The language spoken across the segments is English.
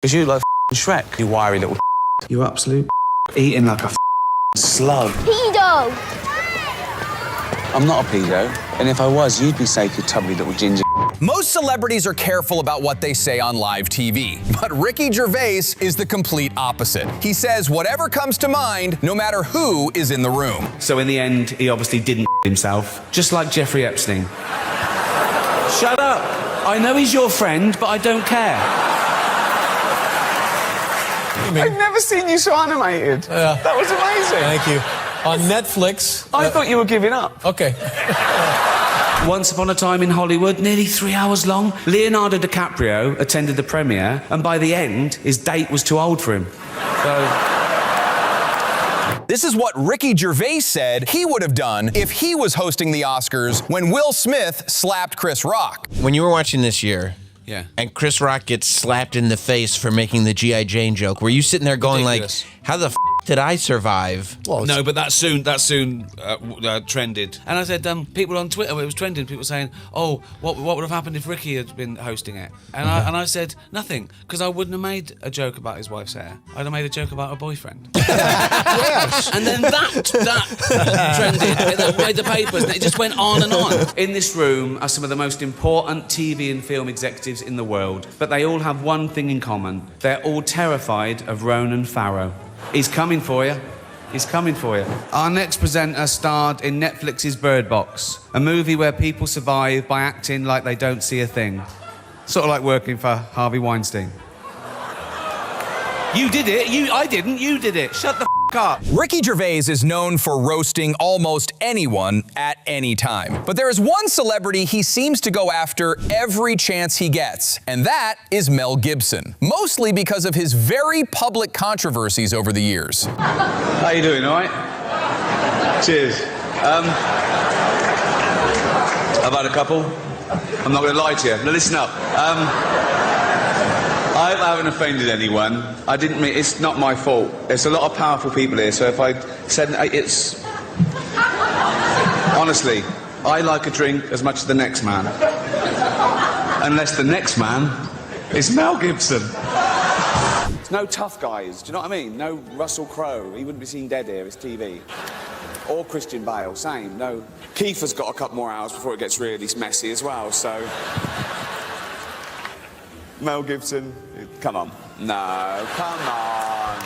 Because you like Shrek, you wiry little you absolute eating like a slug. Pedo! I'm not a pedo, and if I was, you'd be safe, you tubby little ginger. Most celebrities are careful about what they say on live TV, but Ricky Gervais is the complete opposite. He says whatever comes to mind, no matter who is in the room. So in the end, he obviously didn't himself, just like Jeffrey Epstein. Shut up! I know he's your friend, but I don't care. I've never seen you so animated. That was amazing. Thank you. On Netflix. I thought you were giving up. Okay. Once Upon a Time in Hollywood, nearly 3 hours long. Leonardo DiCaprio attended the premiere, and by the end, his date was too old for him. So... This is what Ricky Gervais said he would have done if he was hosting the Oscars when Will Smith slapped Chris Rock. When you were watching this year, yeah, and Chris Rock gets slapped in the face for making the G.I. Jane joke, were you sitting there going Ridiculous. like, how the did I survive? Well, no, but that soon trended. And I said, people on Twitter, it was trending, people saying, oh, what would have happened if Ricky had been hosting it? And I said, nothing, because I wouldn't have made a joke about his wife's hair. I'd have made a joke about her boyfriend. yes. And then that trended, it made the papers, and it just went on and on. In this room are some of the most important TV and film executives in the world, but they all have one thing in common. They're all terrified of Ronan Farrow. He's coming for you. He's coming for you. Our next presenter starred in Netflix's Bird Box, a movie where people survive by acting like they don't see a thing. Sort of like working for Harvey Weinstein. You did it. I didn't. You did it. Shut the f*** up. Ricky Gervais is known for roasting almost anyone at any time. But there is one celebrity he seems to go after every chance he gets, and that is Mel Gibson. Mostly because of his very public controversies over the years. How you doing, all right? Cheers. I've had a couple. I'm not going to lie to you. Now listen up. I hope I haven't offended anyone. I didn't mean... It's not my fault. There's a lot of powerful people here, so if I said... It's... Honestly, I like a drink as much as the next man. Unless the next man is Mel Gibson. There's no tough guys, do you know what I mean? No Russell Crowe. He wouldn't be seen dead here, it's TV. Or Christian Bale, same. No... Kiefer's got a couple more hours before it gets really messy as well, so... Mel Gibson, come on. No, come on.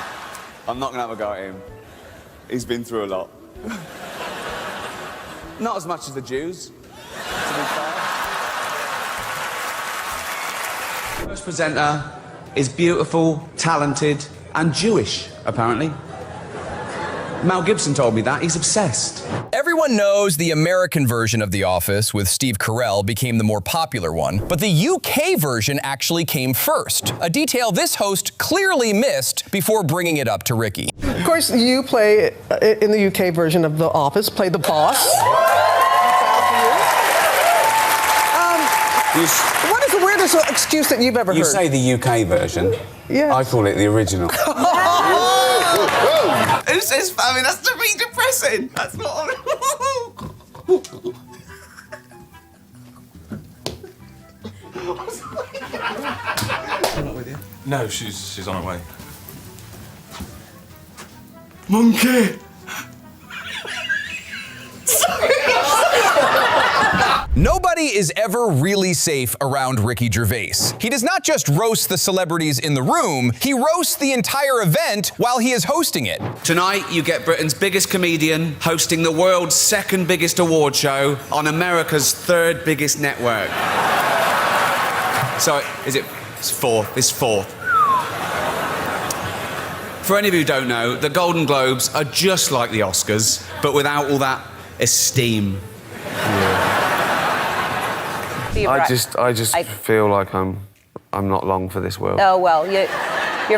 I'm not going to have a go at him. He's been through a lot. Not as much as the Jews, to be fair. First presenter is beautiful, talented, and Jewish, apparently. Mel Gibson told me that. He's obsessed. Everyone knows the American version of The Office with Steve Carell became the more popular one, but the UK version actually came first, a detail this host clearly missed before bringing it up to Ricky. Of course, you play, in the UK version of The Office, play the boss. What is the weirdest excuse that you've ever heard? You say the UK version. Yes. I call it the original. Who says famine? That's to be depressing. That's not... No, she's on her way. Monkey! Nobody is ever really safe around Ricky Gervais. He does not just roast the celebrities in the room, he roasts the entire event while he is hosting it. Tonight, you get Britain's biggest comedian hosting the world's second biggest award show on America's third biggest network. So, it's fourth. It's fourth. For any of you who don't know, the Golden Globes are just like the Oscars, but without all that esteem. I just feel like I'm not long for this world. Oh, well, you're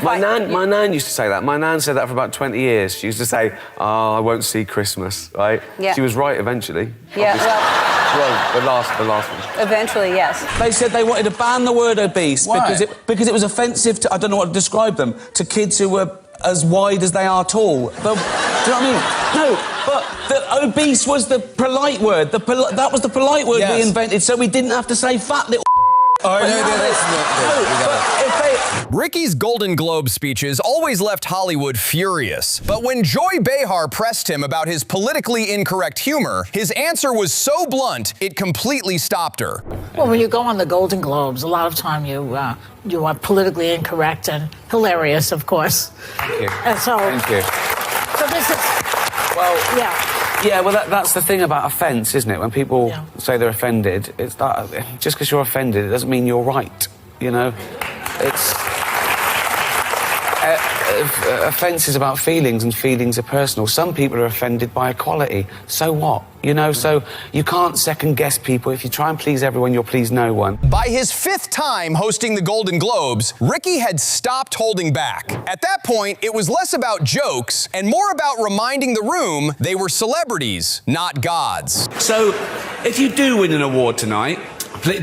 fine. My nan used to say that. My nan said that for about 20 years. She used to say, oh, I won't see Christmas, right? Yeah. She was right eventually. Yeah, Well, the last one. eventually, yes. They said they wanted to ban the word obese. Why? because it was offensive to, I don't know what to describe them, to kids who were as wide as they are tall. But, do you know what I mean? No, but the obese was the polite word. That was the polite word we invented, so we didn't have to say fat little Oh, no, that's not good. Ricky's Golden Globe speeches always left Hollywood furious. But when Joy Behar pressed him about his politically incorrect humor, his answer was so blunt, it completely stopped her. Well, when you go on the Golden Globes, a lot of time you are politically incorrect and hilarious, of course. Thank you. And so, Thank you. so this is, Well, yeah. Yeah, well, that's the thing about offence, isn't it? When people say they're offended, it's that just because you're offended, it doesn't mean you're right. You know, it's offence is about feelings, and feelings are personal. Some people are offended by equality. So what? You know, so you can't second-guess people. If you try and please everyone, you'll please no one. By his 5th time hosting the Golden Globes, Ricky had stopped holding back. At that point, it was less about jokes and more about reminding the room they were celebrities, not gods. So, if you do win an award tonight,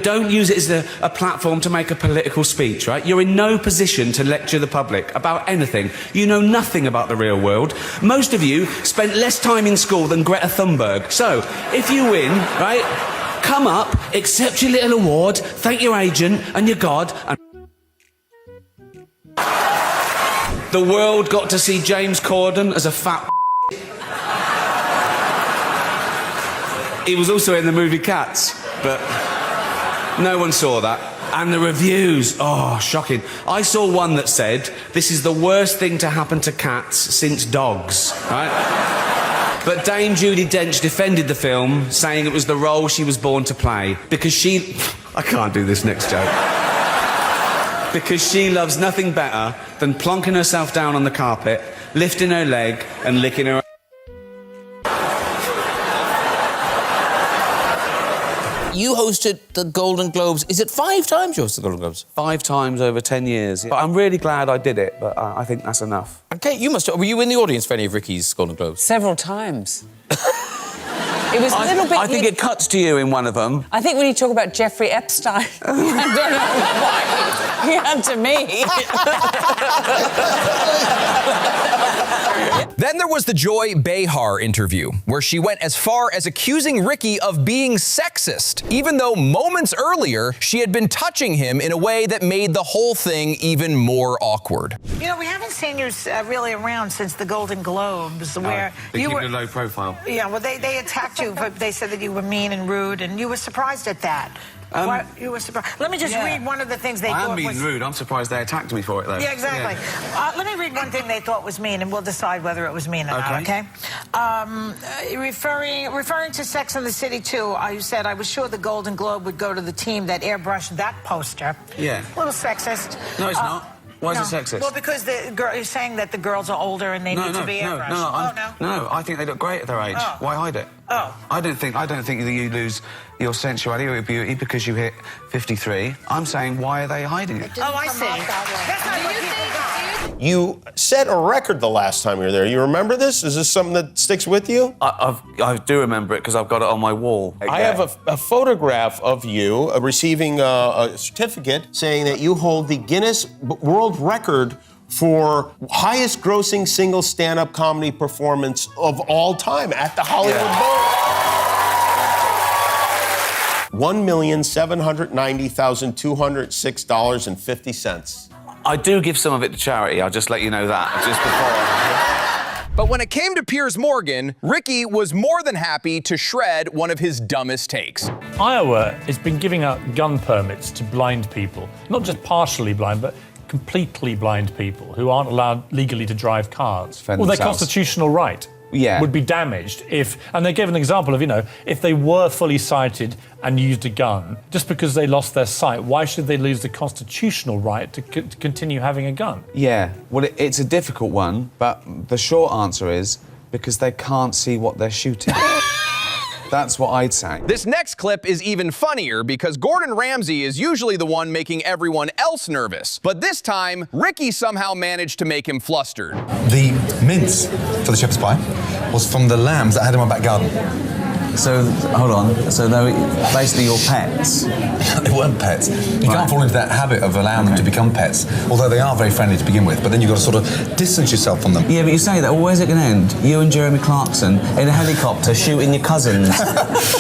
don't use it as a platform to make a political speech, right? You're in no position to lecture the public about anything. You know nothing about the real world. Most of you spent less time in school than Greta Thunberg. So, if you win, right, come up, accept your little award, thank your agent and your God, and the world got to see James Corden as a fat He was also in the movie Cats, but no one saw that. And the reviews, oh, shocking. I saw one that said, this is the worst thing to happen to cats since dogs, right? But Dame Judi Dench defended the film, saying it was the role she was born to play, because she... I can't do this next joke. Because she loves nothing better than plonking herself down on the carpet, lifting her leg and licking her... You hosted the Golden Globes. Is it 5 times you hosted the Golden Globes? 5 times over 10 years. But I'm really glad I did it, but I think that's enough. Okay, you must... Were you in the audience for any of Ricky's Golden Globes? Several times. It was a little bit... I think it cuts to you in one of them. I think when you talk about Jeffrey Epstein, I don't know why he had to me. Then there was the Joy Behar interview, where she went as far as accusing Ricky of being sexist, even though moments earlier she had been touching him in a way that made the whole thing even more awkward. You know, we haven't seen you really around since the Golden Globes, where you were... low profile. Yeah, well, they attacked you, but they said that you were mean and rude, and you were surprised at that. You were surprised. Let me just read one of the things they thought was... I am being rude. I'm surprised they attacked me for it, though. Yeah, exactly. Yeah. Let me read one thing they thought was mean, and we'll decide whether it was mean or not, okay? Referring to Sex and the City 2, you said, I was sure the Golden Globe would go to the team that airbrushed that poster. Yeah. A little sexist. No, it's not. Why is it sexist? Well, because you're saying that the girls are older and they need to be airbrushed. No, I think they look great at their age. Oh. Why hide it? Oh. I don't think that you lose your sensuality or your beauty because you hit 53. I'm saying, why are they hiding it? Oh, I see. That's not what people got. You set a record the last time you were there. You remember this? Is this something that sticks with you? I do remember it because I've got it on my wall. I have a photograph of you receiving a certificate saying that you hold the Guinness World Record for highest grossing single stand-up comedy performance of all time at the Hollywood Bowl. $1,790,206.50. I do give some of it to charity. I'll just let you know that just before. But when it came to Piers Morgan, Ricky was more than happy to shred one of his dumbest takes. Iowa has been giving out gun permits to blind people, not just partially blind, but completely blind people who aren't allowed legally to drive cars. Well, their constitutional right would be damaged if, and they gave an example of, if they were fully sighted and used a gun, just because they lost their sight, why should they lose the constitutional right to continue having a gun? Yeah, well, it's a difficult one, but the short answer is because they can't see what they're shooting. That's what I'd say. This next clip is even funnier because Gordon Ramsay is usually the one making everyone else nervous. But this time, Ricky somehow managed to make him flustered. The mince for the shepherd's pie was from the lambs that I had in my back garden. So, hold on. So, they were basically your pets? They weren't pets. You can't fall into that habit of allowing them to become pets, although they are very friendly to begin with, but then you've got to sort of distance yourself from them. Yeah, but you say that, well, where's it going to end? You and Jeremy Clarkson in a helicopter shooting your cousins.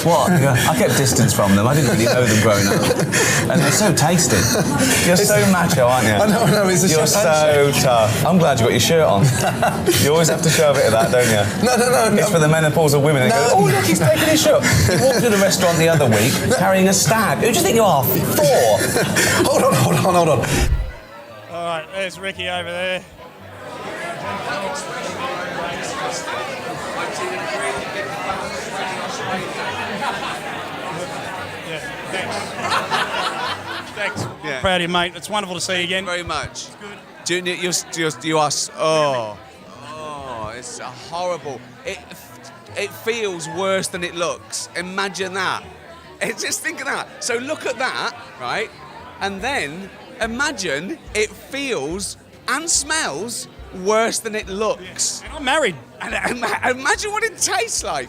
What? I kept distance from them. I didn't really know them growing up. And they're so tasty. You're so macho, aren't you? I know, it's a You're so tough. I'm glad you got your shirt on. You always have to show a bit of that, don't you? No. It's for the menopausal women. They go, oh, look, he's taking his shirt. He walked to the restaurant the other week carrying a stag. Who do you think you are? 4. Hold on. All right, there's Ricky over there. Thanks. Yeah. Proud of you, mate. It's wonderful to see you again. Very much. Good. Junior, you are. It's horrible. It feels worse than it looks. Imagine that. Just think of that. So look at that, right? And then imagine it feels and smells worse than it looks. And I'm married. And imagine what it tastes like.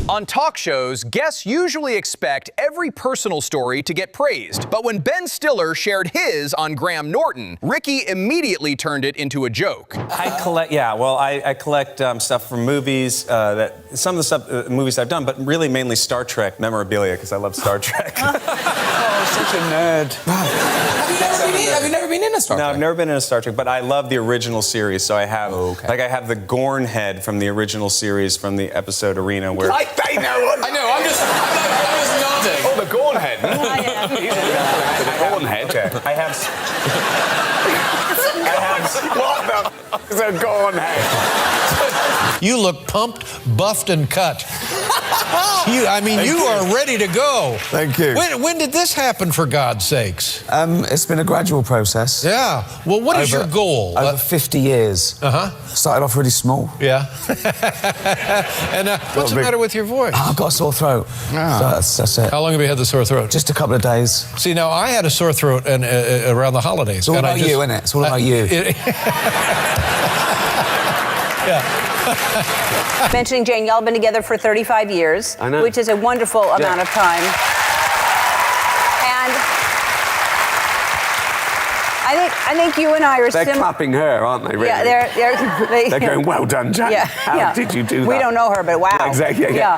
On talk shows, guests usually expect every personal story to get praised. But when Ben Stiller shared his on Graham Norton, Ricky immediately turned it into a joke. I collect stuff from movies, some of the stuff, movies I've done, but really mainly Star Trek memorabilia, because I love Star Trek. Oh, such a nerd. Have you never been in a Star Trek? No, I've never been in a Star Trek, but I love the original series, so I have, I have the Gorn head from the original series from the episode Arena, where... They know. I know, I'm just nodding. Oh, the Gorn head. The Gorn head. Okay. I have... What the f*** is a Gorn head? You look pumped, buffed, and cut. You are ready to go. Thank you. When did this happen, for God's sakes? It's been a gradual process. Yeah. Well, what is your goal? Over 50 years. Started off really small. Yeah. And what's the matter with your voice? I've got a sore throat. So that's it. How long have you had the sore throat? Just a couple of days. See, now I had a sore throat around the holidays. It's all about you, isn't it? It's all about you. Yeah. Mentioning Jane, y'all have been together for 35 years, I know. which is a wonderful amount of time. And I think you and I are They're clapping her, aren't they? Really? Yeah, they're going, well done, Jane. Yeah, How did you do that? We don't know her, but wow. Exactly. Yeah.